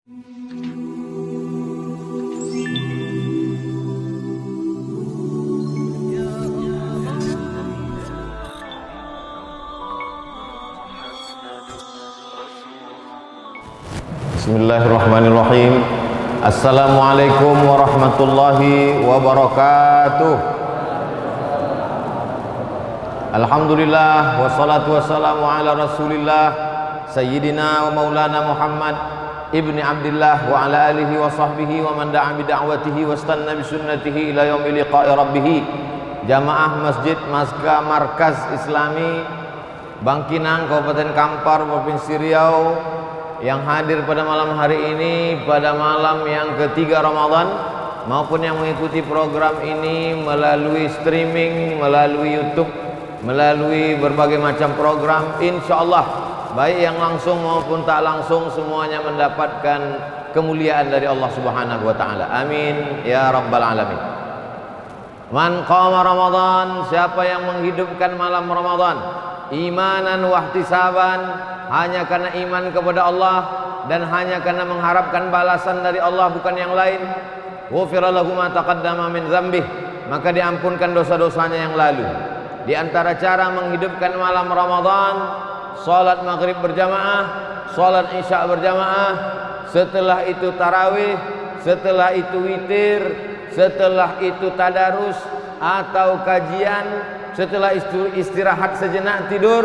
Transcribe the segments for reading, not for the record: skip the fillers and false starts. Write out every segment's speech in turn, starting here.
Bismillahirrahmanirrahim. Assalamualaikum warahmatullahi wabarakatuh. Alhamdulillah wassalatu wassalamu ala Rasulillah Sayyidina wa Maulana Muhammad ibni Abdillah wa ala alihi wa sahbihi wa man da'a bi da'watihi wa istanna bi sunnatihi ila yaumil liqa'i rabbih. Jamaah Masjid Markaz Islami Bangkinang, Kabupaten Kampar, Provinsi Riau, yang hadir pada malam hari ini, pada malam yang ketiga Ramadan, maupun yang mengikuti program ini melalui streaming, melalui YouTube, melalui berbagai macam program, insya Allah baik yang langsung maupun tak langsung semuanya mendapatkan kemuliaan dari Allah Subhanahu wa Ta'ala. Amin ya Rabbal Alamin. Man qama Ramadan, siapa yang menghidupkan malam Ramadan imanan wa ihtisaban, hanya karena iman kepada Allah dan hanya karena mengharapkan balasan dari Allah bukan yang lain, ghufira lahu ma taqaddama min dzambih, maka diampunkan dosa-dosanya yang lalu. Di antara cara menghidupkan malam Ramadan, salat maghrib berjamaah, salat isya berjamaah, setelah itu tarawih, setelah itu witir, setelah itu tadarus atau kajian, setelah istirahat sejenak tidur,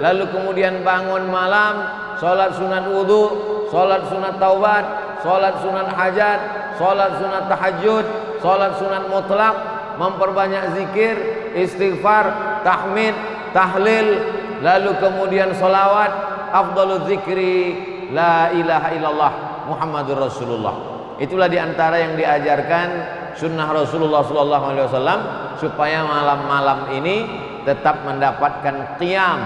lalu kemudian bangun malam, sholat sunat wudhu, sholat sunat taubat, sholat sunat hajat, sholat sunat tahajud, sholat sunat mutlak, memperbanyak zikir, istighfar, tahmid, tahlil, lalu kemudian sholawat, afdalul zikri, la ilaha illallah, Muhammadur Rasulullah. Itulah diantara yang diajarkan sunnah Rasulullah SAW supaya malam-malam ini tetap mendapatkan qiyam.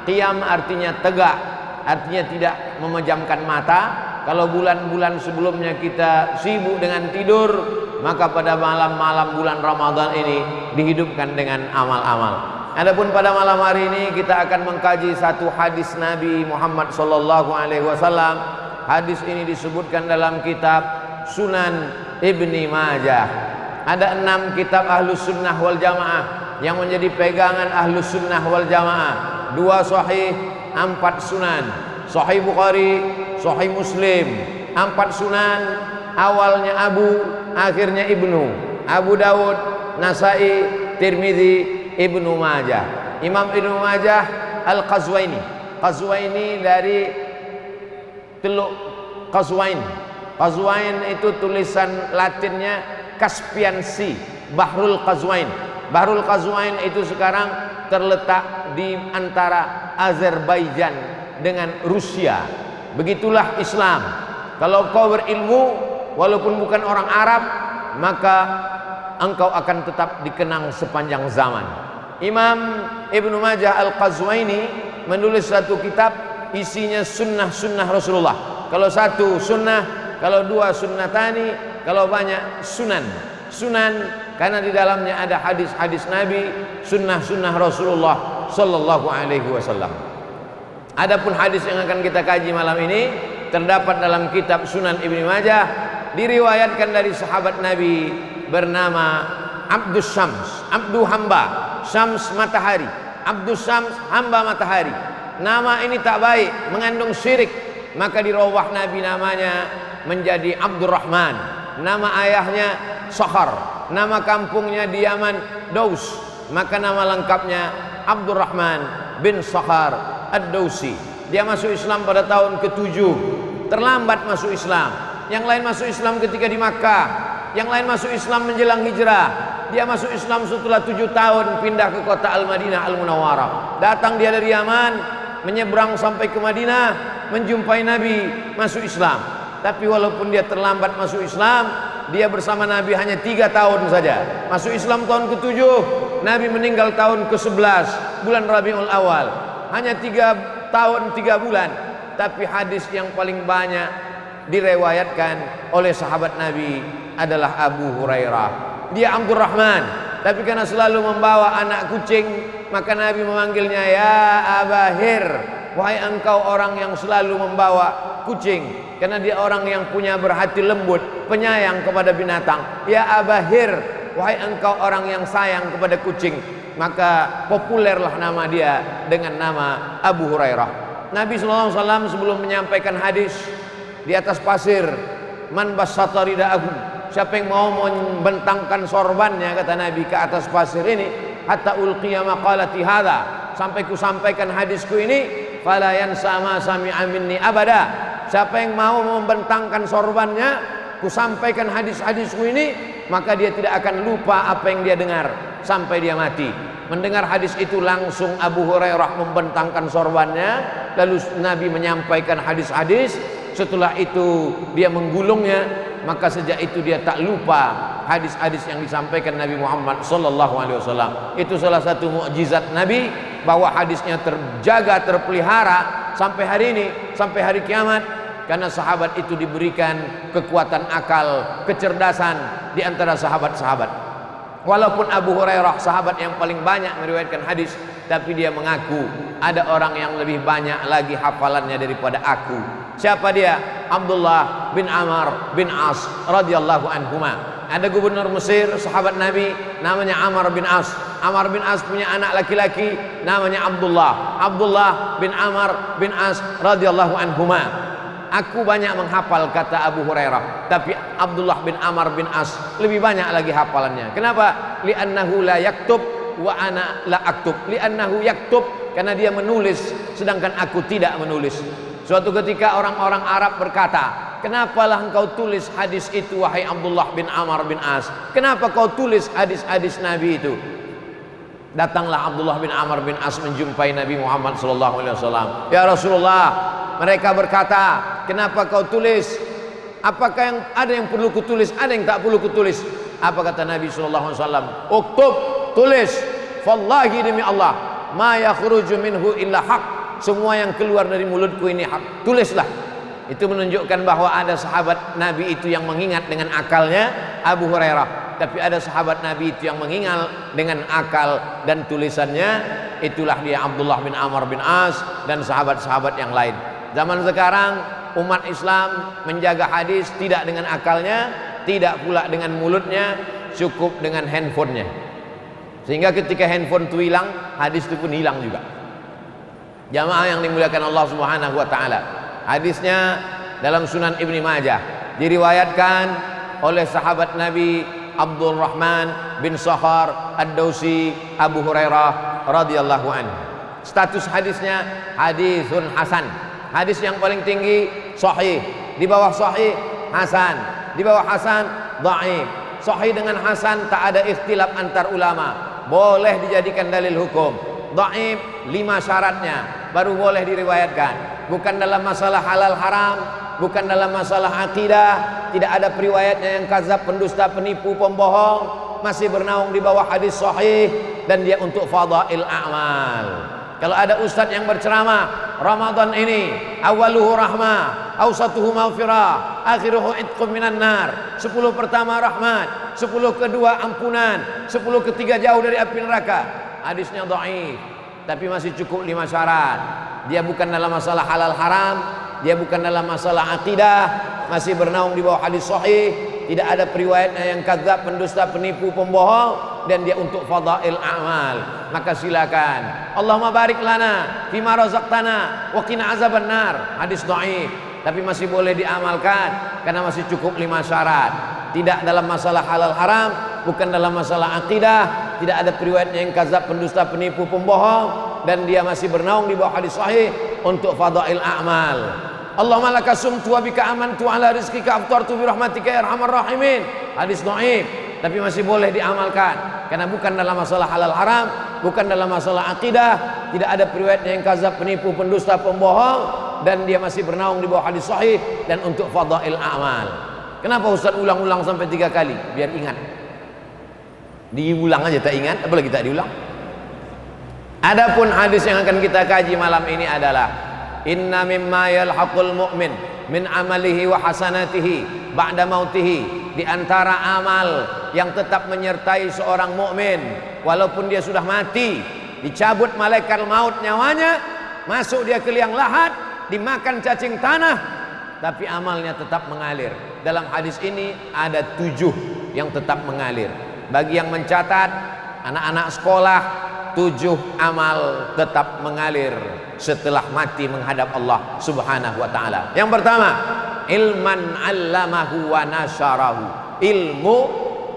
Qiyam artinya tegak, artinya tidak memejamkan mata. Kalau bulan-bulan sebelumnya kita sibuk dengan tidur, maka pada malam-malam bulan Ramadan ini dihidupkan dengan amal-amal. Adapun pada malam hari ini kita akan mengkaji satu hadis Nabi Muhammad SAW. Hadis ini disebutkan dalam kitab Sunan Ibni Majah. Ada 6 kitab Ahlus Sunnah wal Jamaah yang menjadi pegangan Ahlus Sunnah wal Jamaah. 2 sahih, 4 sunan. Sahih Bukhari, Sahih Muslim. 4 sunan, awalnya Abu, akhirnya Ibnu. Abu Dawud, Nasai, Tirmidzi, Ibnu Majah. Imam Ibnu Majah Al-Qazwaini. Qazwaini dari Teluk Qazwain. Qazwain itu tulisan Latinnya Caspian Sea, Bahrul Qazwain. Bahrul Qazwain itu sekarang terletak di antara Azerbaijan dengan Rusia. Begitulah Islam. Kalau kau berilmu walaupun bukan orang Arab, maka engkau akan tetap dikenang sepanjang zaman. Imam Ibnu Majah Al-Qazwaini menulis satu kitab isinya sunnah-sunnah Rasulullah. Kalau satu sunnah, kalau 2 sunnatani, kalau banyak sunan. Sunan karena di dalamnya ada hadis-hadis Nabi, sunnah-sunnah Rasulullah sallallahu alaihi wasallam. Adapun hadis yang akan kita kaji malam ini terdapat dalam kitab Sunan Ibnu Majah, diriwayatkan dari sahabat Nabi bernama Abdus Syams, Abdu hamba, Syams matahari. Abdus Syams hamba matahari. Nama ini tak baik, mengandung syirik, maka dirubah Nabi namanya menjadi Abdurrahman. Nama ayahnya Sakhar, nama kampungnya di Yaman Daus, maka nama lengkapnya Abdurrahman bin Sakhar Ad-Dausi. Dia masuk Islam pada tahun ke-7, terlambat masuk Islam. Yang lain masuk Islam ketika di Makkah, yang lain masuk Islam menjelang hijrah. Dia masuk Islam setelah 7 tahun pindah ke kota Al-Madinah Al-Munawwarah. Datang dia dari Yaman, menyeberang sampai ke Madinah, menjumpai Nabi, masuk Islam. Tapi walaupun dia terlambat masuk Islam, dia bersama Nabi hanya 3 tahun saja. Masuk Islam tahun ke-7, Nabi meninggal tahun ke-11 bulan Rabiul Awal. Hanya 3 tahun 3 bulan. Tapi hadis yang paling banyak direwayatkan oleh sahabat Nabi adalah Abu Hurairah. Dia Abdurrahman, tapi karena selalu membawa anak kucing, maka Nabi memanggilnya ya Abahir. wahai engkau orang yang selalu membawa kucing, karena dia orang yang punya berhati lembut, penyayang kepada binatang. Ya Abahir, wahai engkau orang yang sayang kepada kucing. Maka populerlah nama dia dengan nama Abu Hurairah. Nabi SAW sebelum menyampaikan hadis di atas pasir, man bassata ridaahu, siapa yang mau membentangkan sorbannya, kata Nabi, ke atas pasir ini, hatta ulqiya maqalati hadza, sampai ku sampaikan hadisku ini, fala yansa ma sami'a minni abada. Siapa yang mau membentangkan sorbannya, ku sampaikan hadis-hadisku ini, maka dia tidak akan lupa apa yang dia dengar sampai dia mati. Mendengar hadis itu langsung Abu Hurairah membentangkan sorbannya, lalu Nabi menyampaikan hadis-hadis. Setelah itu dia menggulungnya, maka sejak itu dia tak lupa hadis-hadis yang disampaikan Nabi Muhammad SAW. Itu salah satu mukjizat Nabi, bahwa hadisnya terjaga, terpelihara sampai hari ini, sampai hari kiamat, karena sahabat itu diberikan kekuatan akal, kecerdasan di antara sahabat-sahabat. Walaupun Abu Hurairah sahabat yang paling banyak meriwayatkan hadis, tapi dia mengaku ada orang yang lebih banyak lagi hafalannya daripada aku. Siapa dia? Abdullah bin Amr bin As radhiyallahu anhuma. Ada gubernur Mesir, sahabat Nabi, namanya Amr bin As. Amr bin As punya anak laki-laki namanya Abdullah. Abdullah bin Amr bin As radhiyallahu anhuma. Aku banyak menghafal, kata Abu Hurairah, tapi Abdullah bin Amr bin As lebih banyak lagi hafalannya. Kenapa? Li'annahu la yaktub wa ana la aktub. Li'annahu yaktub, karena dia menulis sedangkan aku tidak menulis. Suatu ketika orang-orang Arab berkata, kenapalah engkau tulis hadis itu wahai Abdullah bin Amr bin As? Kenapa kau tulis hadis-hadis Nabi itu? Datanglah Abdullah bin Amr bin As menjumpai Nabi Muhammad SAW. Ya Rasulullah, mereka berkata, kenapa kau tulis? Apakah yang ada yang perlu kutulis, ada yang tak perlu kutulis? Apa kata Nabi SAW? Uktub, tulis. Wallahi, demi Allah, ma yakhruju minhu illa haq. Semua yang keluar dari mulutku ini hak. Tulislah. Itu menunjukkan bahwa ada sahabat Nabi itu yang mengingat dengan akalnya, Abu Hurairah. Tapi ada sahabat Nabi itu yang mengingat dengan akal dan tulisannya. Itulah dia Abdullah bin Amr bin As dan sahabat-sahabat yang lain. Zaman sekarang umat Islam menjaga hadis tidak dengan akalnya, tidak pula dengan mulutnya, cukup dengan handphonenya. Sehingga ketika handphone itu hilang, hadis itu pun hilang juga. Jamaah yang dimuliakan Allah Subhanahu wa taala. Hadisnya dalam Sunan Ibnu Majah, diriwayatkan oleh sahabat Nabi Abdurrahman bin Sakhar Ad-Dausi Abu Hurairah radhiyallahu anhu. Status hadisnya hadisun hasan. Hadis yang paling tinggi sahih, di bawah sahih hasan, di bawah hasan dhaif. Sahih dengan hasan tak ada ikhtilaf antar ulama, boleh dijadikan dalil hukum. Dhaif 5 syaratnya baru boleh diriwayatkan. Bukan dalam masalah halal haram, bukan dalam masalah akidah, tidak ada periwayatnya yang kadzab, pendusta, penipu, pembohong, masih bernaung di bawah hadis sahih, dan dia untuk fadail a'mal. Kalau ada ustadz yang berceramah, Ramadan ini awaluhu rahmah, awsatuhu maghfirah, akhiruhu itqum minan nar. 10 pertama rahmat, 10 kedua ampunan, 10 ketiga jauh dari api neraka. Hadisnya dhaif, tapi masih cukup 5 syarat. Dia bukan dalam masalah halal haram, dia bukan dalam masalah akidah, masih bernaung di bawah hadis sahih, tidak ada periwayatnya yang kadzab, pendusta, penipu, pembohong, dan dia untuk fadail amal. Maka silakan. Allahumma barik lana fima razaqtana wa qina azaban nar. Hadis dhaif, tapi masih boleh diamalkan karena masih cukup 5 syarat. Tidak dalam masalah halal haram, bukan dalam masalah akidah, tidak ada periwayatnya yang kadzab, pendusta, penipu, pembohong, dan dia masih bernaung di bawah hadis sahih untuk fadail a'mal. Allahumma laka sumtu wa bika amantu ala rizqika aftartu bi rahmatika ya arhamar rahimin. Hadis dhaif, tapi masih boleh diamalkan karena bukan dalam masalah halal haram, bukan dalam masalah akidah, tidak ada periwayatnya yang kadzab, penipu, pendusta, pembohong, dan dia masih bernaung di bawah hadis sahih dan untuk fadail a'mal. Kenapa Ustaz ulang-ulang sampai 3 kali? Biar ingat. Diulang aja tak ingat, apalagi tak diulang. Adapun hadis yang akan kita kaji malam ini adalah inna mimma yalhaqul mu'min min amalihi wa hasanatihi ba'da mautihi. Di antara amal yang tetap menyertai seorang mukmin walaupun dia sudah mati, dicabut malaikat maut nyawanya, masuk dia ke liang lahat, dimakan cacing tanah, tapi amalnya tetap mengalir. Dalam hadis ini ada 7 yang tetap mengalir. Bagi yang mencatat, anak-anak sekolah, 7 amal tetap mengalir setelah mati menghadap Allah Subhanahu wa ta'ala. Yang pertama, ilman 'allamahu wa nasyarahu, ilmu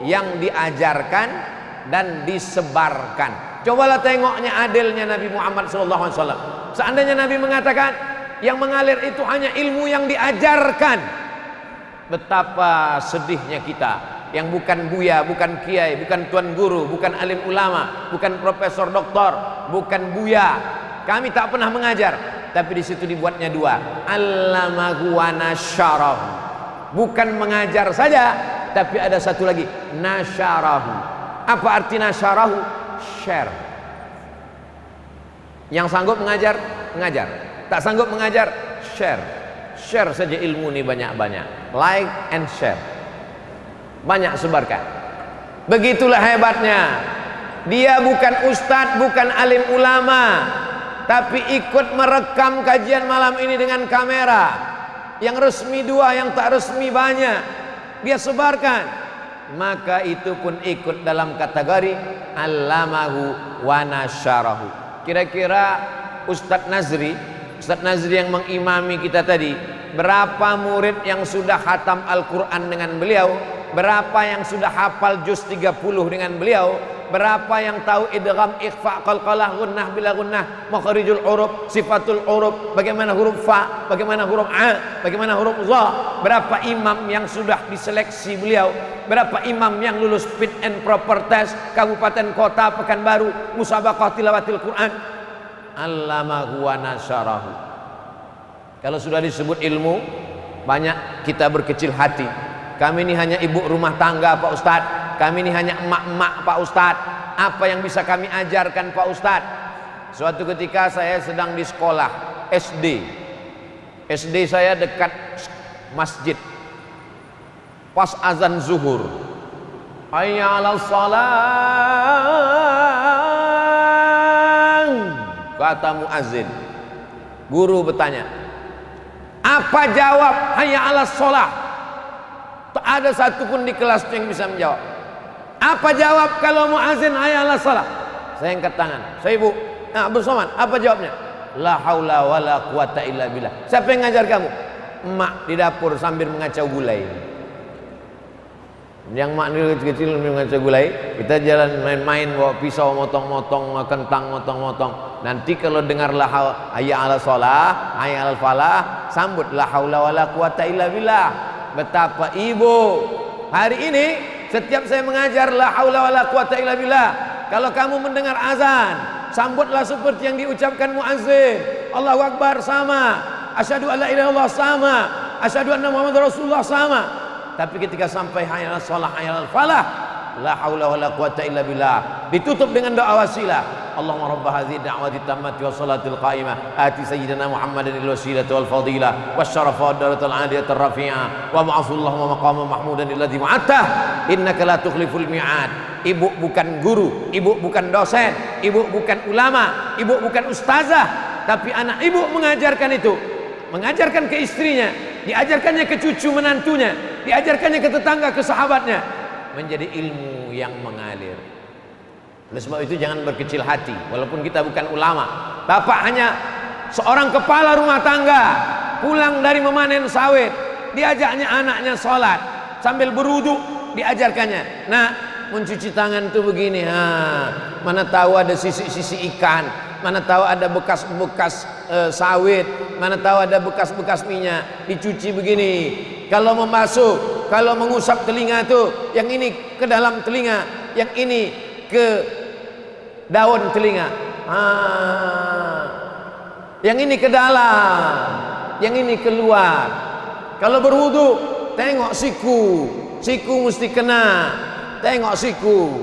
yang diajarkan dan disebarkan. Cobalah tengoknya adilnya Nabi Muhammad SAW. Seandainya Nabi mengatakan yang mengalir itu hanya ilmu yang diajarkan, betapa sedihnya kita yang bukan buya, bukan kiai, bukan tuan guru, bukan alim ulama, bukan profesor doktor, bukan buya. Kami tak pernah mengajar, tapi di situ dibuatnya 2. Allamahu wa nasyarahu. Bukan mengajar saja, tapi ada satu lagi, nasyarahu. Apa arti nasyarahu? Share. Yang sanggup mengajar, mengajar. Tak sanggup mengajar, share. Share saja ilmu ini banyak-banyak. Like and share. Banyak sebarkan. Begitulah hebatnya. Dia bukan ustadz, bukan alim ulama, tapi ikut merekam kajian malam ini dengan kamera. Yang resmi 2, yang tak resmi banyak. Dia sebarkan. Maka itu pun ikut dalam kategori allamahu wa nasyarahu. Kira-kira Ustadz Nazri yang mengimami kita tadi, berapa murid yang sudah khatam Al-Quran dengan beliau? Berapa yang sudah hafal juz 30 dengan beliau? Berapa yang tahu idgham, ikhfa, qalqalah, gunnah bila gunnah, makhrijul huruf, sifatul huruf, bagaimana huruf fa, bagaimana huruf a, bagaimana huruf za? Berapa imam yang sudah diseleksi beliau? Berapa imam yang lulus fit and proper test kabupaten kota Pekanbaru, musabaqah tilawatil Quran? Allamahu wa nasyarahu. Kalau sudah disebut ilmu, banyak kita berkecil hati. Kami ini hanya ibu rumah tangga Pak Ustadz, kami ini hanya emak-emak Pak Ustadz. Apa yang bisa kami ajarkan Pak Ustadz? Suatu ketika saya sedang di sekolah SD saya dekat masjid. Pas azan zuhur, hayya 'alas shalah, kata muazin. Guru bertanya, apa jawab hayya 'alas shalah? Tak ada satupun di kelas yang bisa menjawab. Apa jawab kalau muazin hayya 'alas shalah? Saya angkat tangan. Saya ibu, Abdul Somad, apa jawabnya? La haula wala quwata illa billah. Siapa yang ngajar kamu? Emak di dapur sambil mengacau gulai. Yang mak ni kecil-kecil mengacau gulai, kita jalan main-main bawa pisau motong-motong, kentang motong-motong. Nanti kalau dengar la hayya 'alas shalah, hayya 'alal falah, sambut la haula wala quwata illa billah. Betapa ibu. Hari ini setiap saya mengajar la haula wala quwata illa billah, kalau kamu mendengar azan, sambutlah seperti yang diucapkan muazzin. Allahu Akbar sama, asyhadu alla ilaha illallah sama, asyhadu anna Muhammadar Rasulullah sama. Tapi ketika sampai hayya 'alas shalah, hayya 'alal falah, la haula wala quwata illa billah, ditutup dengan doa wasilah. Allahumma rabb hadhihi da'wati tammati was salatil qa'imah ati sayyidina Muhammadan al wasilata wal fadilah wasyarafa wad darajatal 'aliyatar rafi'ah wa ba'athullahu maqaman mahmudan alladzi wa'ata innaka la tukhliful mi'ad. Ibu bukan guru, ibu bukan dosen, ibu bukan ulama, ibu bukan ustazah, tapi anak ibu mengajarkan itu, mengajarkan ke istrinya, diajarkannya ke cucu menantunya, diajarkannya ke tetangga, ke sahabatnya, menjadi ilmu yang mengalir. Oleh sebab itu jangan berkecil hati, walaupun kita bukan ulama. Bapak hanya seorang kepala rumah tangga, pulang dari memanen sawit, diajaknya anaknya sholat sambil berwudu, diajarkannya, nah mencuci tangan tuh begini, mana tahu ada sisi-sisi ikan, mana tahu ada bekas-bekas sawit, mana tahu ada bekas-bekas minyak, dicuci begini. Kalau memasuk, kalau mengusap telinga tuh, yang ini ke dalam telinga, yang ini ke daun telinga, yang ini ke dalam, yang ini keluar. Kalau berwudu, tengok siku mesti kena, tengok siku,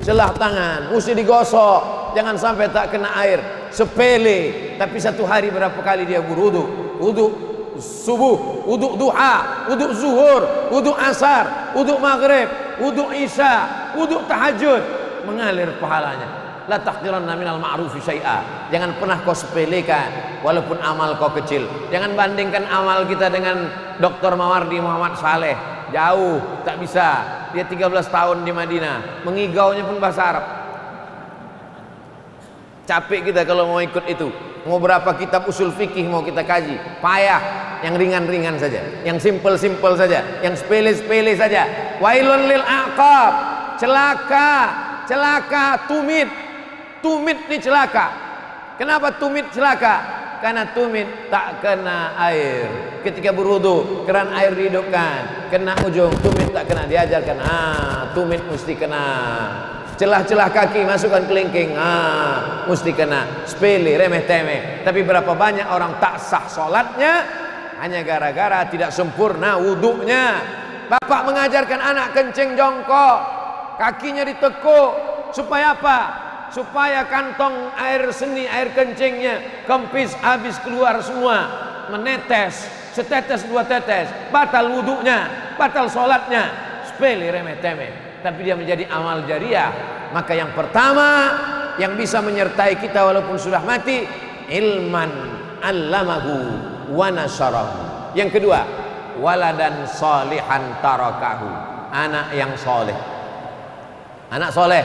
celah tangan mesti digosok, jangan sampai tak kena air. Sepele, tapi satu hari berapa kali dia berwudu? Wudu subuh, wudu duha, wudu zuhur, wudu asar, wudu maghrib, wudu isya, wudu tahajud, mengalir pahalanya. La tahqiranna minal ma'rufi syai'a. Jangan pernah kau sepelekan walaupun amal kau kecil. Jangan bandingkan amal kita dengan Dr. Mawardi Muhammad Saleh. Jauh, tak bisa. Dia 13 tahun di Madinah, mengigaunya pun bahasa Arab. Capek kita kalau mau ikut itu. Mau berapa kitab usul fikih mau kita kaji, payah. Yang ringan-ringan saja, yang simple-simple saja, yang sepele-sepele saja. Wailun lil aqab, celaka, celaka, tumit. Tumit ini celaka. Kenapa tumit celaka? Karena tumit tak kena air. Ketika berwudu, keran air dihidupkan, kena ujung, tumit tak kena, diajarkan. Tumit mesti kena. Celah-celah kaki masukkan kelingking, mesti kena. Sepele, remeh temeh. Tapi berapa banyak orang tak sah sholatnya hanya gara-gara tidak sempurna wudunya. Bapak mengajarkan anak kencing jongkok, kakinya ditekuk, supaya apa? Supaya kantong air seni, air kencingnya kempis, habis keluar semua, menetes, setetes dua tetes, batal wudunya, batal sholatnya. Sepele, remeh temeh. Tapi dia menjadi amal jariah. Maka yang pertama yang bisa menyertai kita walaupun sudah mati, ilman allamahu wa nasarahu. Yang kedua, waladan salihan tarakahu, anak yang soleh. Anak soleh.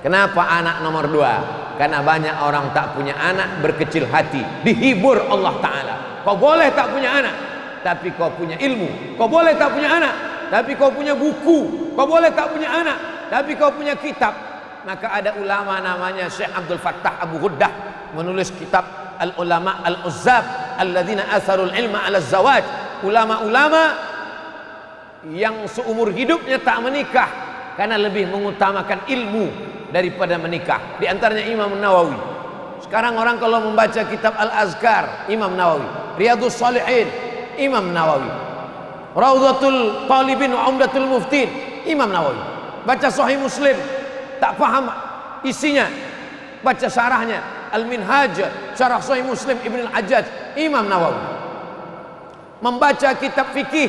Kenapa anak nomor 2? Karena banyak orang tak punya anak, berkecil hati, dihibur Allah Ta'ala. Kau boleh tak punya anak, tapi kau punya ilmu. Kau boleh tak punya anak, tapi kau punya buku. Kau boleh tak punya anak, tapi kau punya kitab. Maka ada ulama namanya Syekh Abdul Fattah Abu Ghuddah, menulis kitab Al-Ulama Al-Uzzab Alladzina Atharul Ilma Ala Zawaj. Ulama-ulama yang seumur hidupnya tak menikah karena lebih mengutamakan ilmu daripada menikah. Di antaranya Imam Nawawi. Sekarang orang kalau membaca kitab Al-Azkar, Imam Nawawi. Riyadhus Shalihin, Imam Nawawi. Raudhatul Talibin wa Umdatul Muftin, Imam Nawawi. Baca Sahih Muslim, tak paham isinya, baca syarahnya Al-Minhaj, syarah Sahih Muslim Ibn Al-Hajjaj, Imam Nawawi. Membaca kitab fikih,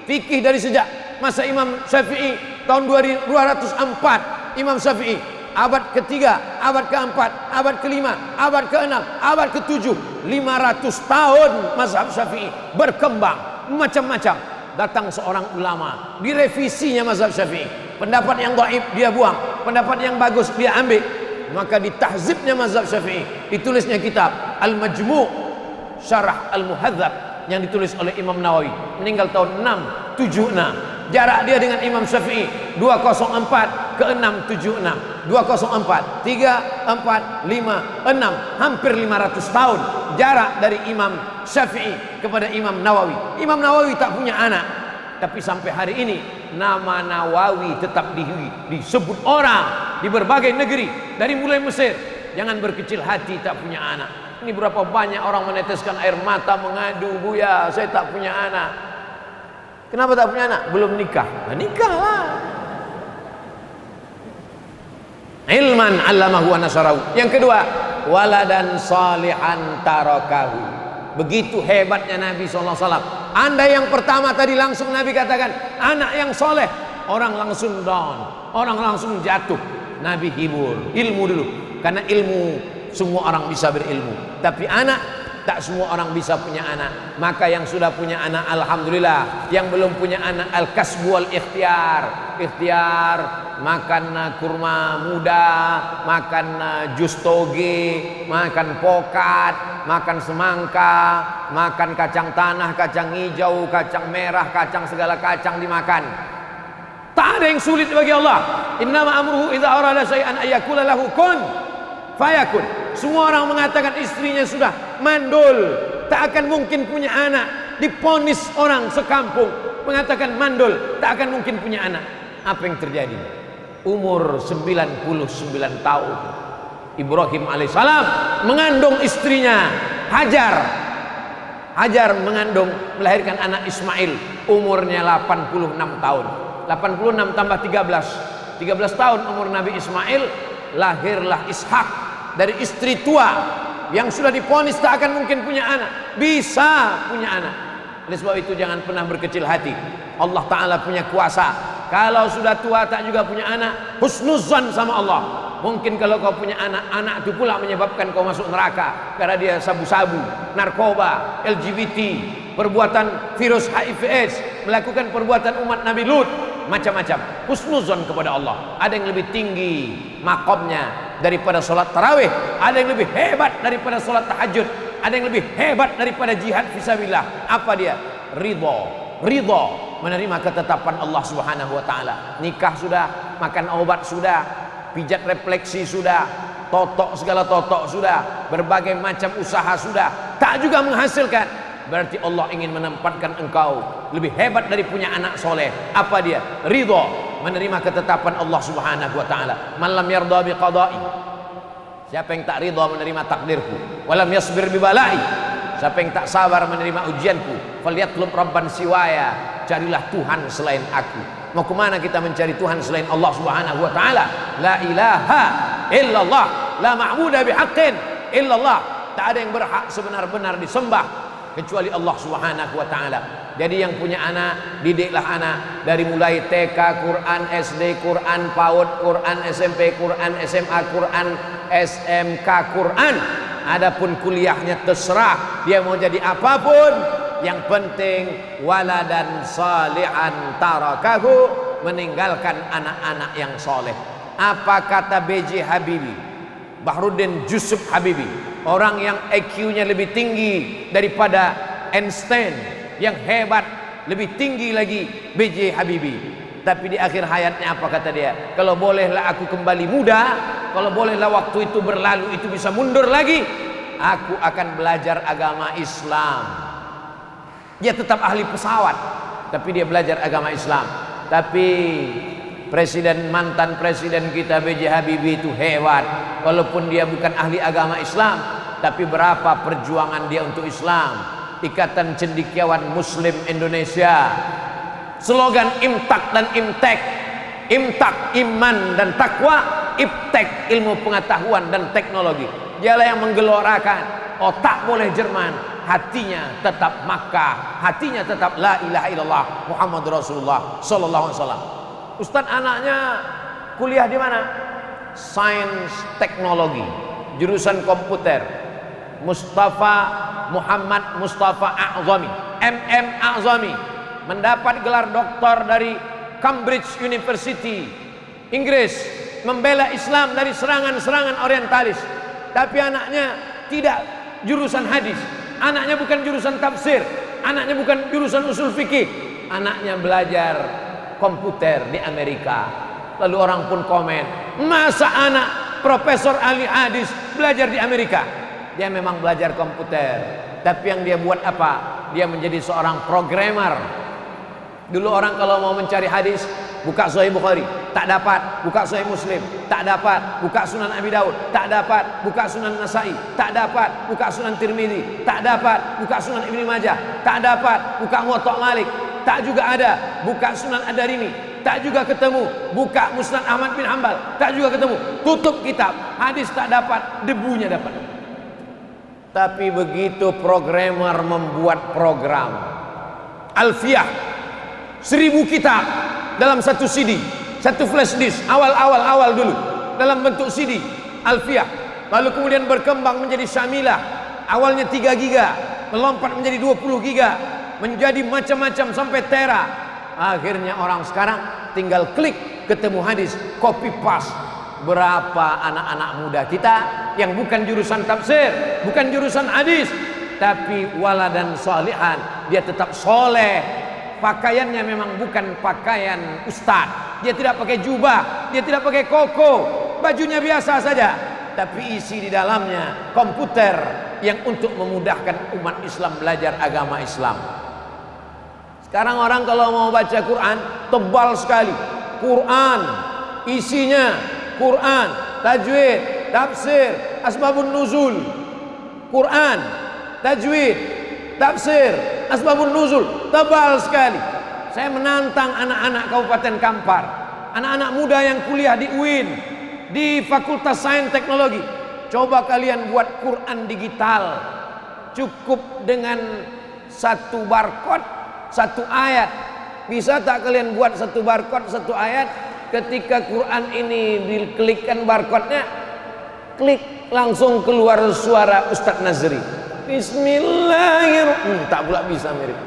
fikih dari sejak masa Imam Syafi'i tahun 204, Imam Syafi'i abad ketiga, abad keempat, abad kelima, abad keenam, abad ketujuh, 500 tahun mazhab Syafi'i berkembang macam-macam. Datang seorang ulama, direvisinya mazhab Syafi'i. Pendapat yang dhaif dia buang, pendapat yang bagus dia ambil. Maka ditahzibnya mazhab Syafi'i. Ditulisnya kitab Al-Majmu' Syarah Al-Muhadzab yang ditulis oleh Imam Nawawi, meninggal tahun 676. Jarak dia dengan Imam Syafi'i 204 ke 676. 204, 3, 4, 5, 6, hampir 500 tahun jarak dari Imam Syafi'i kepada Imam Nawawi. Imam Nawawi tak punya anak, tapi sampai hari ini nama Nawawi tetap disebut orang di berbagai negeri, dari mulai Mesir. Jangan berkecil hati tak punya anak. Ini berapa banyak orang meneteskan air mata mengadu, "Buya, saya tak punya anak." Kenapa tak punya anak? Belum nikah. Nah, nikahlah. Ilman 'allamahu wa nasarahu. Yang kedua, waladan salihan tarakahu. Begitu hebatnya Nabi SAW. Anda yang pertama tadi langsung Nabi katakan anak yang soleh, orang langsung down, orang langsung jatuh. Nabi hibur, ilmu dulu. Karena ilmu semua orang bisa berilmu, tapi anak tak semua orang bisa punya anak. Maka yang sudah punya anak alhamdulillah, yang belum punya anak al-kasbu wal ikhtiar. Ikhtiar, makan kurma muda, makan jus toge, makan pokat, makan semangka, makan kacang tanah, kacang hijau, kacang merah, kacang segala kacang dimakan. Tak ada yang sulit bagi Allah. Innama amruhu idza arada syai'an ayyakula lahu kun fayakun. Semua orang mengatakan istrinya sudah mandul, tak akan mungkin punya anak. Diponis orang sekampung mengatakan mandul, tak akan mungkin punya anak. Apa yang terjadi? Umur 99 tahun, Ibrahim alaihissalam mengandung istrinya Hajar. Hajar mengandung, melahirkan anak Ismail. Umurnya 86 tahun. 86 tambah 13 tahun umur Nabi Ismail. Lahirlah Ishak dari istri tua yang sudah diponis tak akan mungkin punya anak, bisa punya anak. Oleh sebab itu jangan pernah berkecil hati. Allah Ta'ala punya kuasa. Kalau sudah tua tak juga punya anak, husnuzan sama Allah. Mungkin kalau kau punya anak, anak itu pula menyebabkan kau masuk neraka karena dia sabu-sabu, narkoba, LGBT, perbuatan virus HIV/AIDS, melakukan perbuatan umat Nabi Lut, macam-macam. Husnuzon kepada Allah. Ada yang lebih tinggi makomnya daripada sholat tarawih, ada yang lebih hebat daripada sholat tahajud, ada yang lebih hebat daripada jihad fisabilillah. Apa dia? Ridho, menerima ketetapan Allah Subhanahu wa taala. Nikah sudah, makan obat sudah, pijat refleksi sudah, totok segala totok sudah, berbagai macam usaha sudah, tak juga menghasilkan. Berarti Allah ingin menempatkan engkau lebih hebat dari punya anak soleh. Apa dia? Ridho, menerima ketetapan Allah Subhanahu wa taala. Man lam yarda bi qada'i, siapa yang tak ridho menerima takdirku, walam yasbir bi bala'i, siapa yang tak sabar menerima ujianku, falyatlub rabban siwaya, carilah Tuhan selain aku. Mau kemana kita mencari Tuhan selain Allah Subhanahu wa ta'ala? La ilaha illallah, la ma'budu bihaqqin illallah. Tak ada yang berhak sebenar-benar disembah kecuali Allah Subhanahu wa ta'ala. Jadi yang punya anak, didiklah anak dari mulai TK Quran, SD Quran, PAUD Quran, SMP Quran, SMA Quran, SMK Quran. Adapun kuliahnya terserah dia mau jadi apapun, yang penting waladan salihan tarakahu, meninggalkan anak-anak yang soleh. Apa kata B.J. Habibie, Bahruddin Yusuf Habibie, orang yang IQ-nya lebih tinggi daripada Einstein, yang hebat, lebih tinggi lagi B.J. Habibie. Tapi di akhir hayatnya apa kata dia? Kalau bolehlah aku kembali muda, kalau bolehlah waktu itu berlalu, itu bisa mundur lagi, aku akan belajar agama Islam. Dia tetap ahli pesawat, tapi dia belajar agama Islam. Tapi mantan presiden kita B.J. Habibie itu hebat. Walaupun dia bukan ahli agama Islam, tapi berapa perjuangan dia untuk Islam. Ikatan Cendekiawan Muslim Indonesia, slogan Imtak dan Imtek. Imtak iman dan takwa, Iptek ilmu pengetahuan dan teknologi. Dialah yang menggelorakan otak boleh Jerman, hatinya tetap Makkah, hatinya tetap la ilaha illallah Muhammad Rasulullah sallallahu alaihi wasallam. Ustaz anaknya kuliah di mana? Sains teknologi, jurusan komputer. Muhammad Mustafa A'zami, MM A'zami, mendapat gelar doktor dari Cambridge University, Inggris, membela Islam dari serangan-serangan orientalis. Tapi anaknya tidak jurusan hadis, anaknya bukan jurusan tafsir, anaknya bukan jurusan usul fikih, anaknya belajar komputer di Amerika. Lalu orang pun komen, masa anak profesor ahli hadis belajar di Amerika? Dia memang belajar komputer, tapi yang dia buat apa? Dia menjadi seorang programmer. Dulu orang kalau mau mencari hadis, buka Sahih Bukhari, tak dapat. Buka Sahih Muslim, tak dapat. Buka Sunan Abi Daud, tak dapat. Buka Sunan Nasai, tak dapat. Buka Sunan Tirmidzi, tak dapat. Buka Sunan Ibnu Majah, tak dapat. Buka Muwatta Malik, tak juga ada. Buka Sunan Ad-Darimi, tak juga ketemu. Buka Musnad Ahmad bin Hanbal, tak juga ketemu. Tutup kitab, hadis tak dapat, debunya dapat. Tapi begitu programmer membuat program Alfiyah 1000 kitab dalam satu CD, satu flash disk, awal dulu dalam bentuk CD Alfiyah, lalu kemudian berkembang menjadi Syamilah, awalnya 3 giga, melompat menjadi 20 giga, menjadi macam-macam sampai tera. Akhirnya orang sekarang tinggal klik, ketemu hadis, copy paste. Berapa anak-anak muda kita yang bukan jurusan tafsir, bukan jurusan hadis, tapi waladan sholihan, dia tetap soleh. Pakaiannya memang bukan pakaian ustaz, dia tidak pakai jubah, dia tidak pakai koko, bajunya biasa saja, tapi isi di dalamnya komputer yang untuk memudahkan umat Islam belajar agama Islam. Sekarang orang kalau mau baca Quran tebal sekali. Quran isinya Quran, tajwid, tafsir, asbabun nuzul. Quran, tajwid, tafsir, asbabun nuzul, tebal sekali. Saya menantang anak-anak Kabupaten Kampar, anak-anak muda yang kuliah di UIN, di Fakultas Sains Teknologi. Coba kalian buat Quran digital, cukup dengan satu barcode, satu ayat. Bisa tak kalian buat satu barcode, satu ayat? ketika Quran ini diklikkan barcode-nya, klik langsung keluar suara Ustadz Nazri. Bismillahirrahmanirrahim. Tak pula bisa mirip.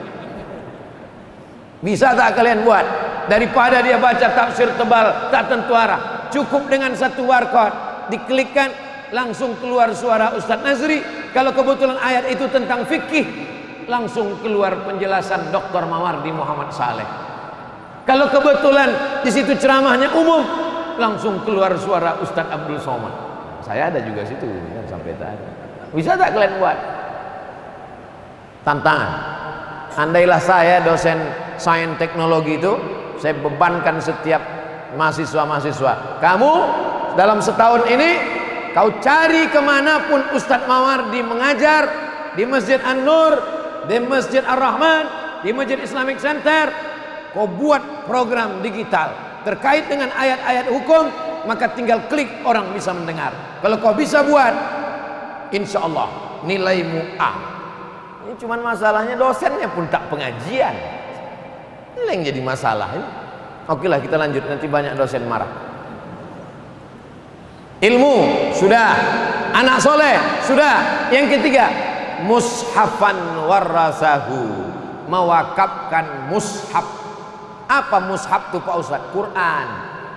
Bisa tak kalian buat? Daripada dia baca tafsir tebal tak tentu arah, cukup dengan satu barcode, diklikkan langsung keluar suara Ustadz Nazri. Kalau kebetulan ayat itu tentang fikih, langsung keluar penjelasan Dr. Mawardi Muhammad Saleh. Kalau kebetulan di situ ceramahnya umum, langsung keluar suara Ustadz Abdul Somad. Saya ada juga situ kan, sampai tadi. Bisa tak kalian buat? Tantangan. Andailah saya dosen sains teknologi itu, saya bebankan setiap mahasiswa-mahasiswa, kamu dalam setahun ini kau cari kemanapun Ustadz Mawardi mengajar, di Masjid An-Nur, di Masjid Ar-Rahman, di Masjid Islamic Center, kau buat program digital terkait dengan ayat-ayat hukum, maka tinggal klik orang bisa mendengar. Kalau kau bisa buat, insya Allah nilaimu A. Ini cuman masalahnya dosennya pun tak pengajian. Ini yang jadi masalah ini. Oke lah, kita lanjut, nanti banyak dosen marah. Ilmu sudah, anak soleh sudah. Yang ketiga, mushafan warasahu, mewakafkan mushaf. Apa mushaf itu Pak Ustaz? Quran.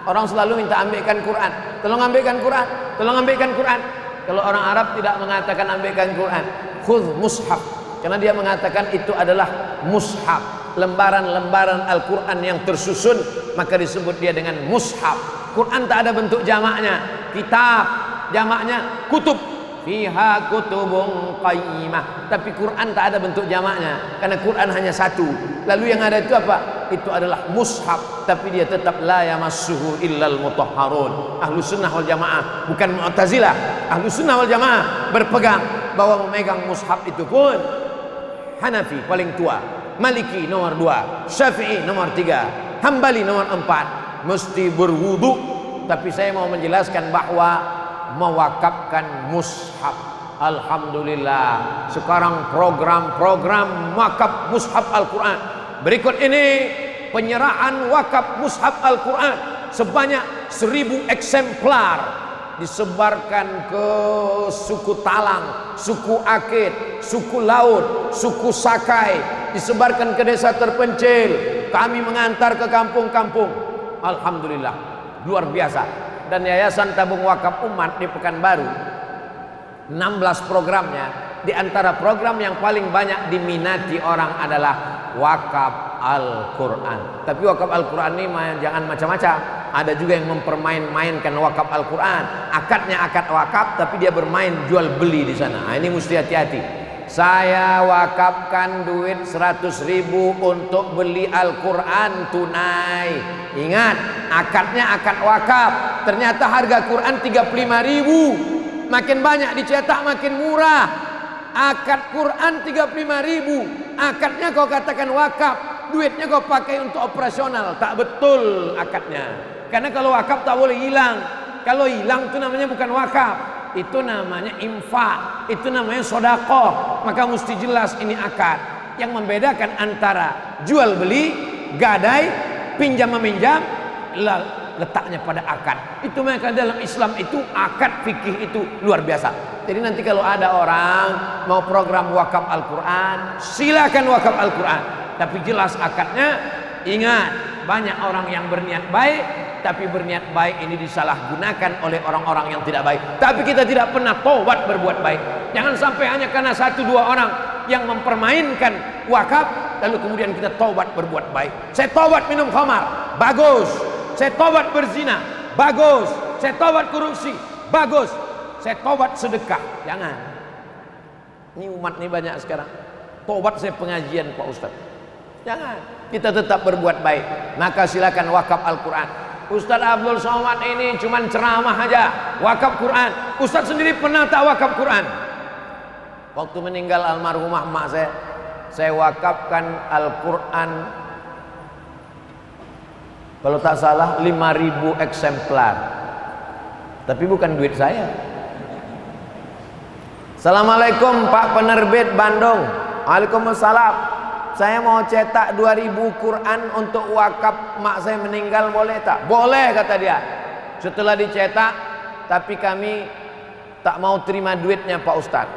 Orang selalu minta ambilkan Quran, tolong ambilkan Quran, tolong ambilkan Quran. Kalau orang Arab tidak mengatakan ambilkan Quran, khudh mushaf, karena dia mengatakan itu adalah mushaf, lembaran-lembaran Al-Quran yang tersusun, maka disebut dia dengan mushaf. Quran tak ada bentuk jamaknya, kitab jamaknya kutub, fiha kutubun qayyimah. Tapi Quran tak ada bentuk jamaknya, karena Quran hanya satu. Lalu yang ada itu apa? Itu adalah mushaf, tapi dia tetap la yamassuhu illal mutahharun. Ahlu sunnah wal jamaah, bukan Mu'tazilah. Ahlu sunnah wal jamaah berpegang bahwa memegang mushaf itu pun Hanafi paling tua, Maliki nomor 2, Syafi'i nomor 3, Hambali nomor 4, mesti berwudu. Tapi saya mau menjelaskan bahwa mewakafkan mushaf, alhamdulillah sekarang program-program wakaf mushaf Al-Quran. Berikut ini penyerahan wakaf mushaf Al-Quran sebanyak 1000 eksemplar, disebarkan ke suku Talang, suku Akit, suku Laut, suku Sakai, disebarkan ke desa terpencil. Kami mengantar ke kampung-kampung. Alhamdulillah, luar biasa. Dan Yayasan Tabung Wakaf Umat di Pekanbaru, 16 programnya. Di antara program yang paling banyak diminati orang adalah wakaf Al-Quran. Tapi wakaf Al-Quran ini jangan macam-macam. Ada juga yang mempermain-mainkan wakaf Al-Quran. Akadnya akad wakaf, tapi dia bermain jual beli di sana. Nah, ini mesti hati-hati. Saya wakafkan duit 100.000 untuk beli Al-Quran tunai. Ingat, akadnya akad wakaf. Ternyata harga Quran 35.000. Makin banyak dicetak makin murah. Akad Quran 35.000, akadnya kau katakan wakaf, duitnya kau pakai untuk operasional. Tak betul akadnya, karena kalau wakaf tak boleh hilang. Kalau hilang itu namanya bukan wakaf, itu namanya infak, itu namanya sodakoh. Maka mesti jelas ini akad. Yang membedakan antara jual beli, gadai, pinjam meminjam, letaknya pada akad. Itu maka dalam Islam itu akad fikih itu luar biasa. Jadi nanti kalau ada orang mau program wakaf Al-Quran, silakan wakaf Al-Quran, tapi jelas akadnya. Ingat, banyak orang yang berniat baik, tapi berniat baik ini disalahgunakan oleh orang-orang yang tidak baik. Tapi kita tidak pernah taubat berbuat baik. Jangan sampai hanya karena 1-2 orang yang mempermainkan wakaf, lalu kemudian kita taubat berbuat baik. Saya taubat minum khamar, bagus. Saya taubat berzina, bagus. Saya taubat korupsi, bagus. Saya taubat sedekah, jangan. Ini umat ini banyak sekarang. Taubat saya pengajian Pak Ustaz, jangan. Kita tetap berbuat baik. Maka silakan wakaf Al-Quran. Ustaz Abdul Somad ini cuman ceramah aja, wakaf Quran. Ustaz sendiri pernah tak wakaf Quran? Waktu meninggal almarhumah mak saya wakafkan Al-Quran, kalau tak salah 5.000 eksemplar. Tapi bukan duit saya. Assalamualaikum Pak penerbit Bandung. Waalaikumsalam. saya mau cetak 2000 Quran untuk wakaf mak saya meninggal, boleh tak? Boleh, kata dia. Setelah dicetak, tapi kami tak mau terima duitnya Pak Ustadz.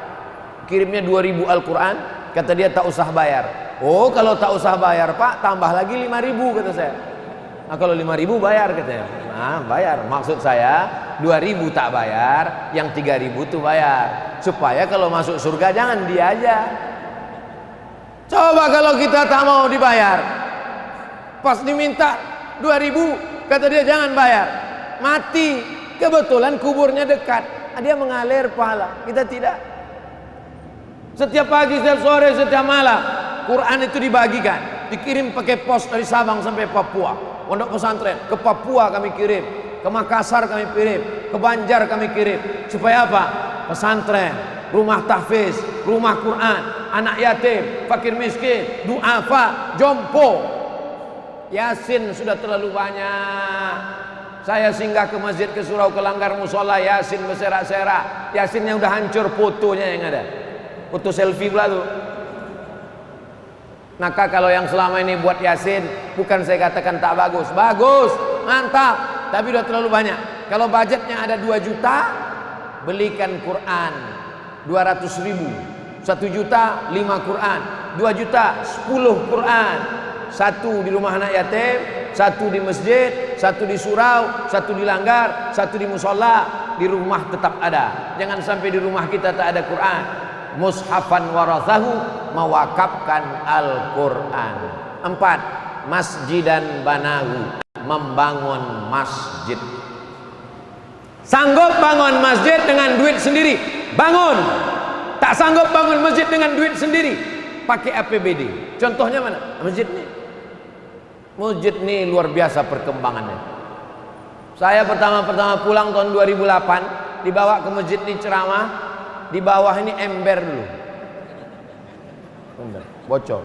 Kirimnya 2000 Al-Quran, kata dia tak usah bayar. Oh, kalau tak usah bayar Pak, tambah lagi 5000, kata saya. Nah, kalau 5000 bayar, katanya. Nah, bayar. Maksud saya 2000 tak bayar, yang 3000 tuh bayar, supaya kalau masuk surga jangan dia aja. Coba kalau kita tak mau dibayar, pas diminta 2000, kata dia jangan bayar, mati. Kebetulan kuburnya dekat, dia mengalir pahala, kita tidak. Setiap pagi, setiap sore, setiap malam Quran itu dibagikan, dikirim pakai pos dari Sabang sampai Papua. Pondok pesantren ke Papua kami kirim, ke Makassar kami kirim, ke Banjar kami kirim. Supaya apa? Pesantren, rumah tahfiz, rumah Quran, anak yatim, fakir miskin, duafa, jompo. Yasin sudah terlalu banyak. Saya singgah ke masjid, ke surau, ke langgar musola, Yasin berserak-serak. Yasinnya udah hancur, fotonya yang ada, foto selfie pula tuh. Maka kalau yang selama ini buat Yasin, bukan saya katakan tak bagus, bagus, mantap, tapi udah terlalu banyak. Kalau budgetnya ada 2 juta, belikan Quran 200.000, 1 juta 5 Quran, 2 juta 10 Quran, 1 di rumah anak yatim, 1 di masjid, 1 di surau, 1 di langgar, 1 di musola. Di rumah tetap ada, jangan sampai di rumah kita tak ada Quran. Mushafan warathahu, mewakafkan Al-Quran. 4, masjidan banahu, membangun masjid. Sanggup bangun masjid dengan duit sendiri, bangun. Tak sanggup bangun masjid dengan duit sendiri, pakai APBD. Contohnya mana? Masjid ini. Masjid ini luar biasa perkembangannya. Saya pertama pulang tahun 2008, dibawa ke masjid ini ceramah. Di bawah ini ember dulu, bocor.